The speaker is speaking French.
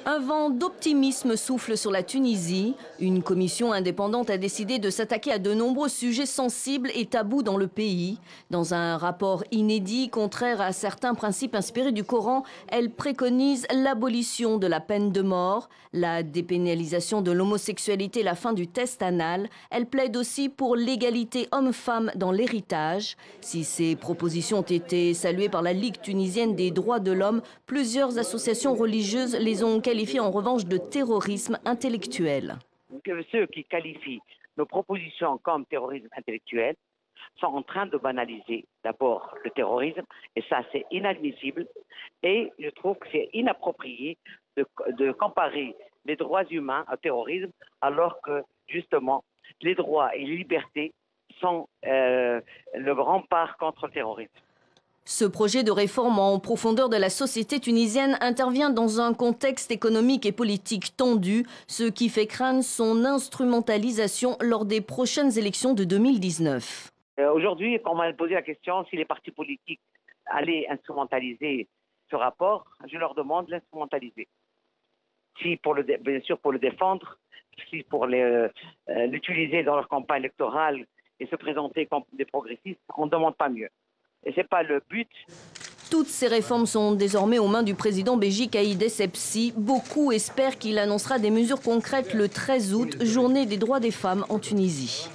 Un vent d'optimisme souffle sur la Tunisie. Une commission indépendante a décidé de s'attaquer à de nombreux sujets sensibles et tabous dans le pays. Dans un rapport inédit, contraire à certains principes inspirés du Coran, elle préconise l'abolition de la peine de mort, la dépénalisation de l'homosexualité, la fin du test anal. Elle plaide aussi pour l'égalité homme-femme dans l'héritage. Si ces propositions ont été saluées par la Ligue tunisienne des droits de l'homme, plusieurs associations religieuses les ont qualifié en revanche de terrorisme intellectuel. Ceux qui qualifient nos propositions comme terrorisme intellectuel sont en train de banaliser d'abord le terrorisme, et ça c'est inadmissible, et je trouve que c'est inapproprié de comparer les droits humains au terrorisme, alors que justement les droits et les libertés sont le rempart contre le terrorisme. Ce projet de réforme en profondeur de la société tunisienne intervient dans un contexte économique et politique tendu, ce qui fait craindre son instrumentalisation lors des prochaines élections de 2019. Aujourd'hui, quand on m'a posé la question si les partis politiques allaient instrumentaliser ce rapport, je leur demande de l'instrumentaliser. Si bien sûr pour le défendre, si pour l'utiliser dans leur campagne électorale et se présenter comme des progressistes, on ne demande pas mieux. Et ce n'est pas le but. Toutes ces réformes sont désormais aux mains du président Béji Caïd Essebsi. Beaucoup espèrent qu'il annoncera des mesures concrètes le 13 août, journée des droits des femmes en Tunisie.